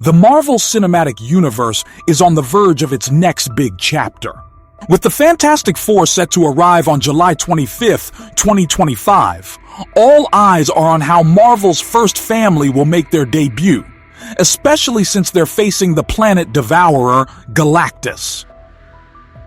The Marvel Cinematic Universe is on the verge of its next big chapter. With the Fantastic Four set to arrive on July 25th, 2025, all eyes are on how Marvel's first family will make their debut, especially since they're facing the planet devourer, Galactus.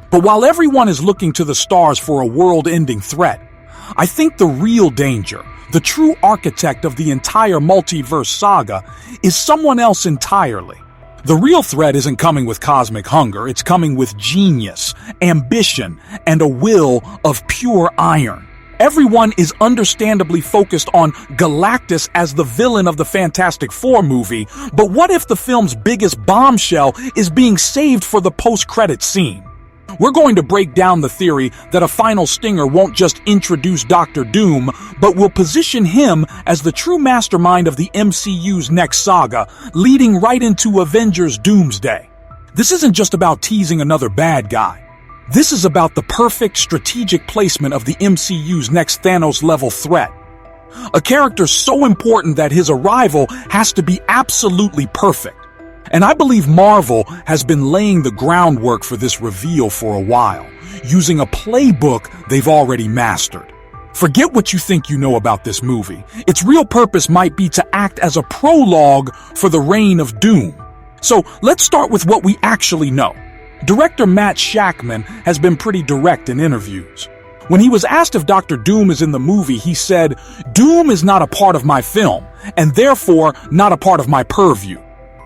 But while everyone is looking to the stars for a world-ending threat, I think the real danger, the true architect of the entire Multiverse Saga, is someone else entirely. The real threat isn't coming with cosmic hunger, it's coming with genius, ambition, and a will of pure iron. Everyone is understandably focused on Galactus as the villain of the Fantastic Four movie, but what if the film's biggest bombshell is being saved for the post-credits scene? We're going to break down the theory that a final stinger won't just introduce Doctor Doom, but will position him as the true mastermind of the MCU's next saga, leading right into Avengers Doomsday. This isn't just about teasing another bad guy. This is about the perfect strategic placement of the MCU's next Thanos-level threat. A character so important that his arrival has to be absolutely perfect. And I believe Marvel has been laying the groundwork for this reveal for a while, using a playbook they've already mastered. Forget what you think you know about this movie. Its real purpose might be to act as a prologue for the reign of Doom. So let's start with what we actually know. Director Matt Shakman has been pretty direct in interviews. When he was asked if Dr. Doom is in the movie, he said, "Doom is not a part of my film, and therefore not a part of my purview."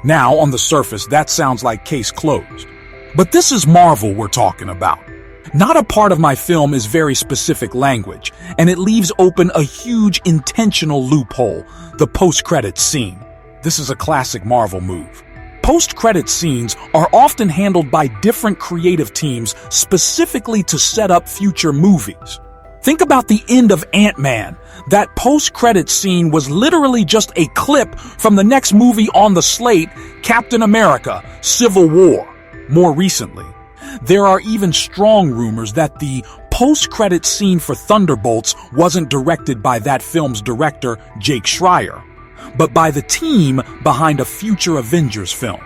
Now, on the surface, that sounds like case closed. But this is Marvel we're talking about. Not a part of my film is very specific language, and it leaves open a huge intentional loophole, the post-credits scene. This is a classic Marvel move. Post-credit scenes are often handled by different creative teams specifically to set up future movies. Think about the end of Ant-Man. That post-credit scene was literally just a clip from the next movie on the slate, Captain America: Civil War. More recently, there are even strong rumors that the post-credit scene for Thunderbolts wasn't directed by that film's director, Jake Schreier, but by the team behind a future Avengers film.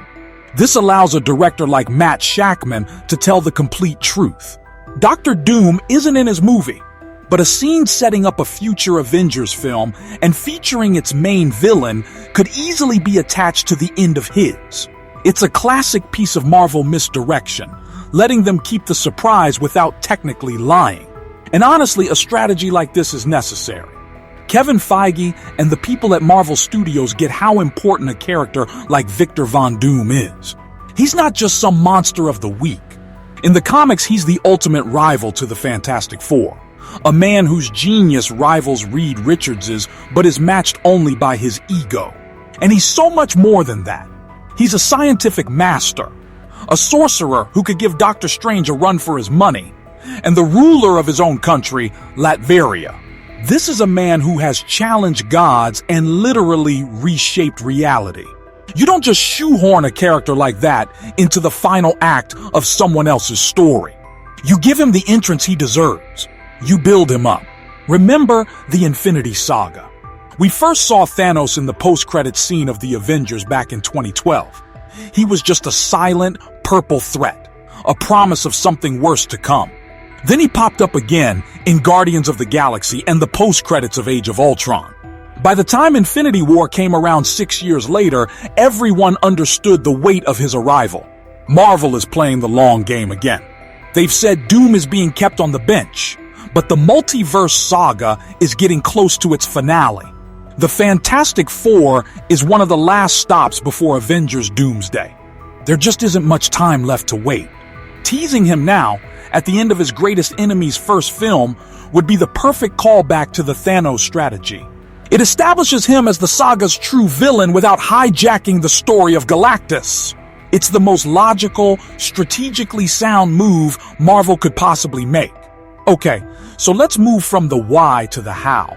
This allows a director like Matt Shakman to tell the complete truth. Dr. Doom isn't in his movie, but a scene setting up a future Avengers film and featuring its main villain could easily be attached to the end of his. It's a classic piece of Marvel misdirection, letting them keep the surprise without technically lying. And honestly, a strategy like this is necessary. Kevin Feige and the people at Marvel Studios get how important a character like Victor Von Doom is. He's not just some monster of the week. In the comics, he's the ultimate rival to the Fantastic Four. A man whose genius rivals Reed Richards's, but is matched only by his ego. And he's so much more than that. He's a scientific master, a sorcerer who could give Doctor Strange a run for his money, and the ruler of his own country, Latveria. This is a man who has challenged gods and literally reshaped reality. You don't just shoehorn a character like that into the final act of someone else's story. You give him the entrance he deserves. You build him up. Remember the Infinity Saga. We first saw Thanos in the post-credits scene of the Avengers back in 2012. He was just a silent, purple threat, a promise of something worse to come. Then he popped up again in Guardians of the Galaxy and the post-credits of Age of Ultron. By the time Infinity War came around 6 years later, everyone understood the weight of his arrival. Marvel is playing the long game again. They've said Doom is being kept on the bench, but the Multiverse Saga is getting close to its finale. The Fantastic Four is one of the last stops before Avengers Doomsday. There just isn't much time left to wait. Teasing him now, at the end of his greatest enemy's first film, would be the perfect callback to the Thanos strategy. It establishes him as the saga's true villain without hijacking the story of Galactus. It's the most logical, strategically sound move Marvel could possibly make. Okay, so let's move from the why to the how.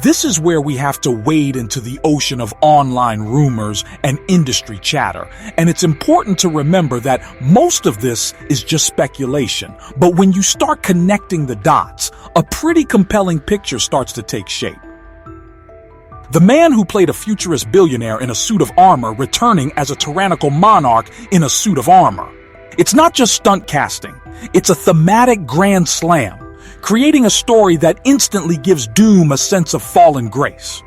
This is where we have to wade into the ocean of online rumors and industry chatter, and it's important to remember that most of this is just speculation. But when you start connecting the dots, a pretty compelling picture starts to take shape. The man who played a futurist billionaire in a suit of armor returning as a tyrannical monarch in a suit of armor. It's not just stunt casting, it's a thematic grand slam, creating a story that instantly gives Doom a sense of fallen grace.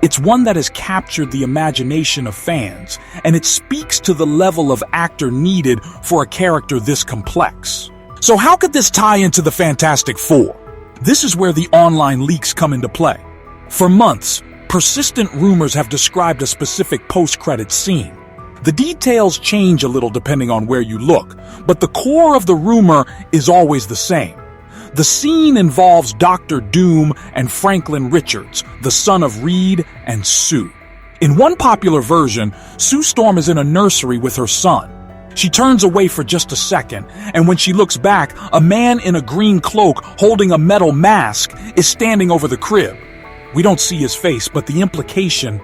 It's one that has captured the imagination of fans, and it speaks to the level of actor needed for a character this complex. So how could this tie into the Fantastic Four? This is where the online leaks come into play. For months, persistent rumors have described a specific post-credits scene. The details change a little depending on where you look, but the core of the rumor is always the same. The scene involves Dr. Doom and Franklin Richards, the son of Reed and Sue. In one popular version, Sue Storm is in a nursery with her son. She turns away for just a second, and when she looks back, a man in a green cloak holding a metal mask is standing over the crib. We don't see his face, but the implication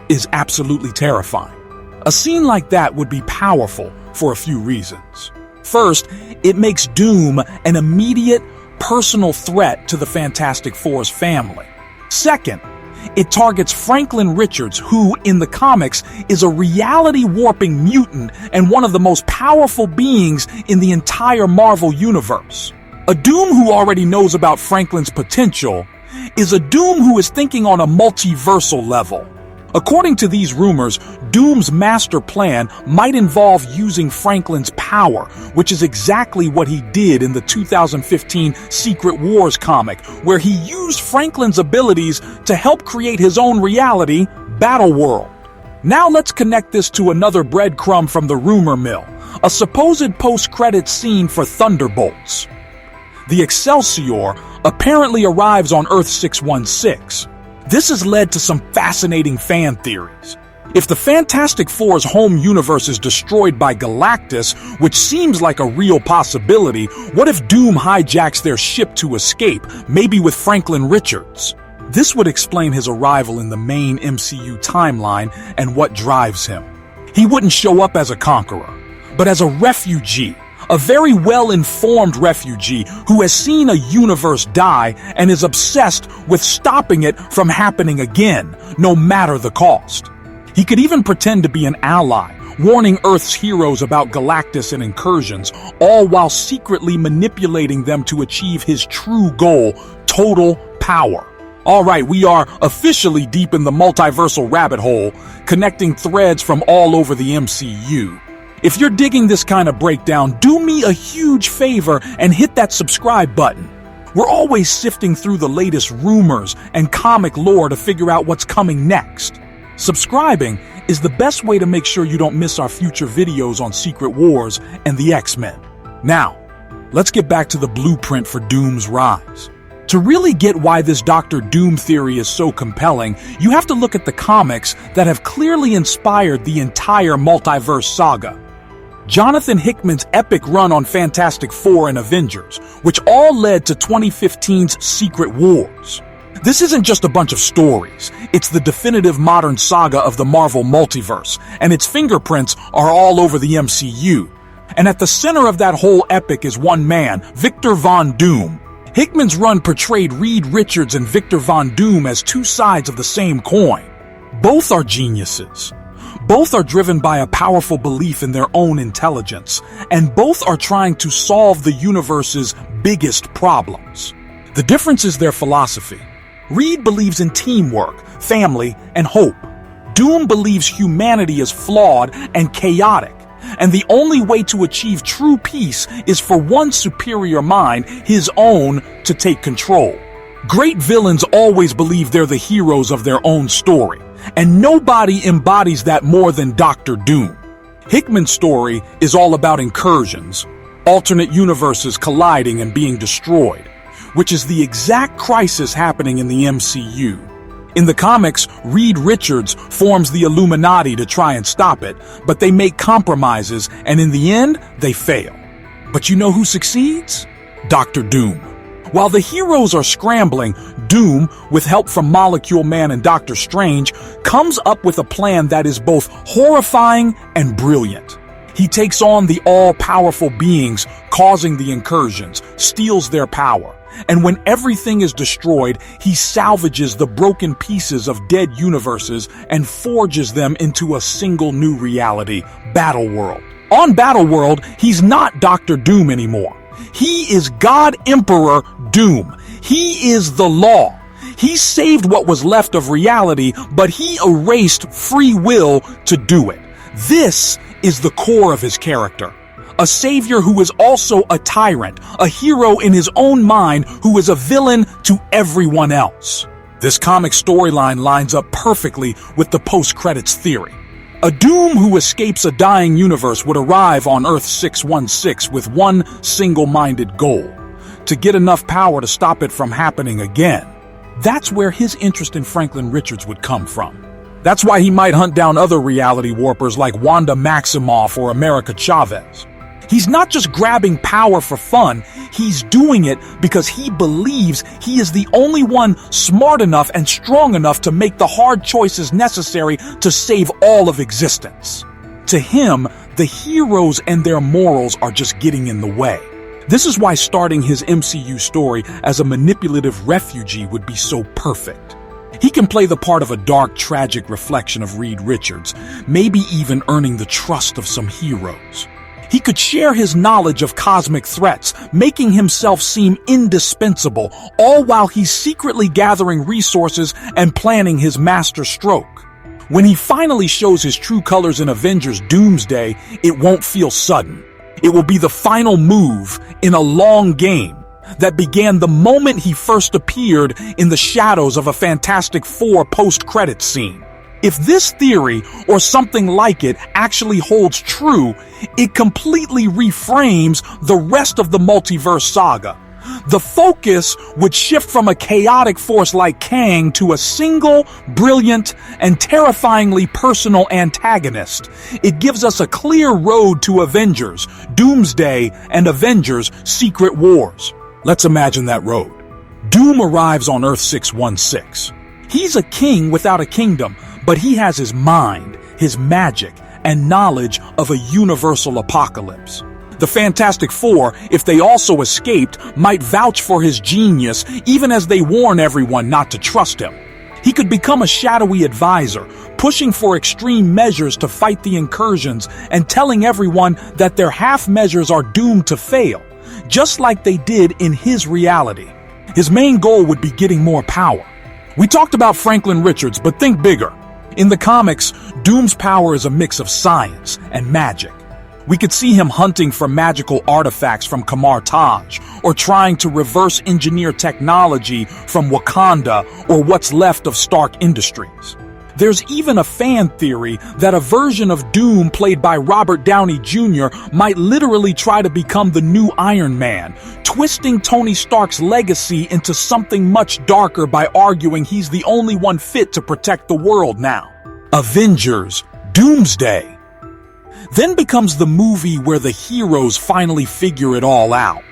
is absolutely terrifying. A scene like that would be powerful for a few reasons. First, it makes Doom an immediate, personal threat to the Fantastic Four's family. Second, it targets Franklin Richards, who, in the comics, is a reality-warping mutant and one of the most powerful beings in the entire Marvel universe. A Doom who already knows about Franklin's potential is a Doom who is thinking on a multiversal level. According to these rumors, Doom's master plan might involve using Franklin's power, which is exactly what he did in the 2015 Secret Wars comic, where he used Franklin's abilities to help create his own reality, Battleworld. Now let's connect this to another breadcrumb from the rumor mill, a supposed post-credits scene for Thunderbolts. The Excelsior apparently arrives on Earth 616. This has led to some fascinating fan theories. If the Fantastic Four's home universe is destroyed by Galactus, which seems like a real possibility, what if Doom hijacks their ship to escape, maybe with Franklin Richards? This would explain his arrival in the main MCU timeline and what drives him. He wouldn't show up as a conqueror, but as a refugee. A very well-informed refugee who has seen a universe die and is obsessed with stopping it from happening again, no matter the cost. He could even pretend to be an ally, warning Earth's heroes about Galactus and incursions, all while secretly manipulating them to achieve his true goal, total power. All right, we are officially deep in the multiversal rabbit hole, connecting threads from all over the MCU. If you're digging this kind of breakdown, do me a huge favor and hit that subscribe button. We're always sifting through the latest rumors and comic lore to figure out what's coming next. Subscribing is the best way to make sure you don't miss our future videos on Secret Wars and the X-Men. Now, let's get back to the blueprint for Doom's rise. To really get why this Dr. Doom theory is so compelling, you have to look at the comics that have clearly inspired the entire Multiverse Saga. Jonathan Hickman's epic run on Fantastic Four and Avengers, which all led to 2015's Secret Wars. This isn't just a bunch of stories, it's the definitive modern saga of the Marvel multiverse, and its fingerprints are all over the MCU. And at the center of that whole epic is one man, Victor Von Doom. Hickman's run portrayed Reed Richards and Victor Von Doom as two sides of the same coin. Both are geniuses. Both are driven by a powerful belief in their own intelligence, and both are trying to solve the universe's biggest problems. The difference is their philosophy. Reed believes in teamwork, family, and hope. Doom believes humanity is flawed and chaotic, and the only way to achieve true peace is for one superior mind, his own, to take control. Great villains always believe they're the heroes of their own story, and nobody embodies that more than Dr. Doom. Hickman's story is all about incursions, alternate universes colliding and being destroyed, which is the exact crisis happening in the MCU. In the comics, Reed Richards forms the Illuminati to try and stop it, but they make compromises, and in the end, they fail. But you know who succeeds? Dr. Doom. While the heroes are scrambling, Doom, with help from Molecule Man and Doctor Strange, comes up with a plan that is both horrifying and brilliant. He takes on the all-powerful beings causing the incursions, steals their power, And when everything is destroyed, he salvages the broken pieces of dead universes and forges them into a single new reality, Battleworld. On Battleworld, he's not Dr. Doom anymore. He is God Emperor Doom. He is the law. He saved what was left of reality, but he erased free will to do it. This is the core of his character. A savior who is also a tyrant, a hero in his own mind who is a villain to everyone else. This comic storyline lines up perfectly with the post-credits theory. A Doom who escapes a dying universe would arrive on Earth 616 with one single-minded goal: to get enough power to stop it from happening again. That's where his interest in Franklin Richards would come from. That's why he might hunt down other reality warpers like Wanda Maximoff or America Chavez. He's not just grabbing power for fun, he's doing it because he believes he is the only one smart enough and strong enough to make the hard choices necessary to save all of existence. To him, the heroes and their morals are just getting in the way. This is why starting his MCU story as a manipulative refugee would be so perfect. He can play the part of a dark, tragic reflection of Reed Richards, maybe even earning the trust of some heroes. He could share his knowledge of cosmic threats, making himself seem indispensable, all while he's secretly gathering resources and planning his master stroke. When he finally shows his true colors in Avengers Doomsday, it won't feel sudden. It will be the final move in a long game that began the moment he first appeared in the shadows of a Fantastic Four post-credits scene. If this theory, or something like it, actually holds true, it completely reframes the rest of the Multiverse Saga. The focus would shift from a chaotic force like Kang to a single, brilliant, and terrifyingly personal antagonist. It gives us a clear road to Avengers, Doomsday, and Avengers Secret Wars. Let's imagine that road. Doom arrives on Earth 616. He's a king without a kingdom, but he has his mind, his magic, and knowledge of a universal apocalypse. The Fantastic Four, if they also escaped, might vouch for his genius, even as they warn everyone not to trust him. He could become a shadowy advisor, pushing for extreme measures to fight the incursions and telling everyone that their half measures are doomed to fail, just like they did in his reality. His main goal would be getting more power. We talked about Franklin Richards, but think bigger. In the comics, Doom's power is a mix of science and magic. We could see him hunting for magical artifacts from Kamar Taj, or trying to reverse engineer technology from Wakanda or what's left of Stark Industries. There's even a fan theory that a version of Doom played by Robert Downey Jr. might literally try to become the new Iron Man, twisting Tony Stark's legacy into something much darker by arguing he's the only one fit to protect the world now. Avengers Doomsday then becomes the movie where the heroes finally figure it all out.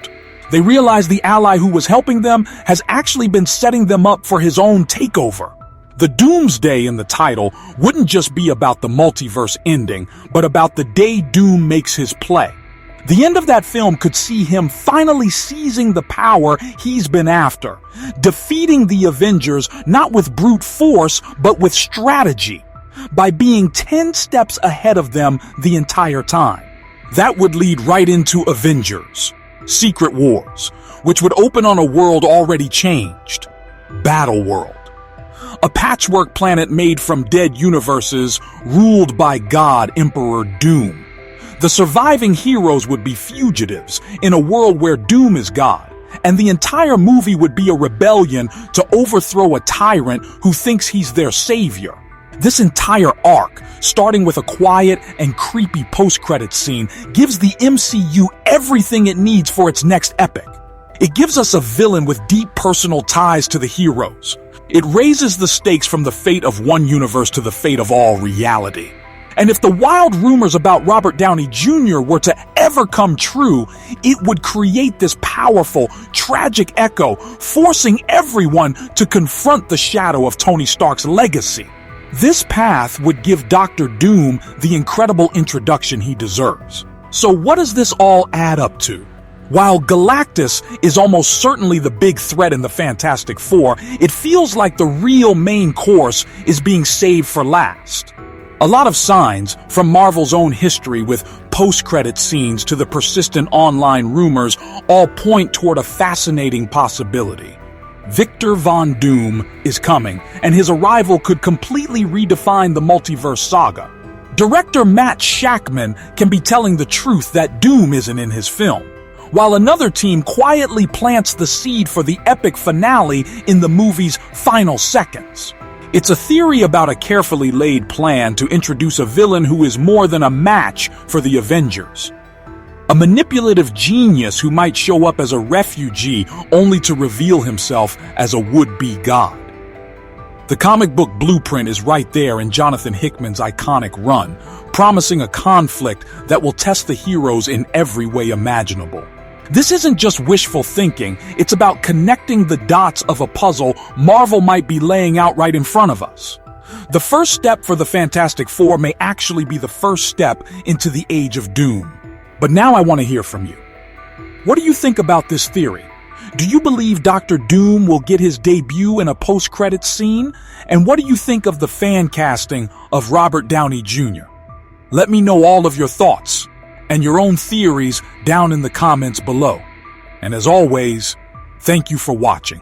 They realize the ally who was helping them has actually been setting them up for his own takeover. The Doomsday in the title wouldn't just be about the multiverse ending, but about the day Doom makes his play. The end of that film could see him finally seizing the power he's been after, defeating the Avengers not with brute force, but with strategy, by being 10 steps ahead of them the entire time. That would lead right into Avengers Secret Wars, which would open on a world already changed, Battleworld. A patchwork planet made from dead universes ruled by God Emperor Doom. The surviving heroes would be fugitives in a world where Doom is God, and the entire movie would be a rebellion to overthrow a tyrant who thinks he's their savior. This entire arc, starting with a quiet and creepy post-credits scene, gives the MCU everything it needs for its next epic. It gives us a villain with deep personal ties to the heroes. It raises the stakes from the fate of one universe to the fate of all reality. And if the wild rumors about Robert Downey Jr. were to ever come true, it would create this powerful, tragic echo, forcing everyone to confront the shadow of Tony Stark's legacy. This path would give Dr. Doom the incredible introduction he deserves. So what does this all add up to? While Galactus is almost certainly the big threat in the Fantastic Four, it feels like the real main course is being saved for last. A lot of signs, from Marvel's own history with post-credit scenes to the persistent online rumors, all point toward a fascinating possibility. Victor Von Doom is coming, and his arrival could completely redefine the Multiverse Saga. Director Matt Shakman can be telling the truth that Doom isn't in his film, while another team quietly plants the seed for the epic finale in the movie's final seconds. It's a theory about a carefully laid plan to introduce a villain who is more than a match for the Avengers. A manipulative genius who might show up as a refugee only to reveal himself as a would-be god. The comic book blueprint is right there in Jonathan Hickman's iconic run, promising a conflict that will test the heroes in every way imaginable. This isn't just wishful thinking, it's about connecting the dots of a puzzle Marvel might be laying out right in front of us. The first step for the Fantastic Four may actually be the first step into the Age of Doom. But now I want to hear from you. What do you think about this theory? Do you believe Dr. Doom will get his debut in a post-credits scene? And what do you think of the fan casting of Robert Downey Jr.? Let me know all of your thoughts and your own theories down in the comments below. And as always, thank you for watching.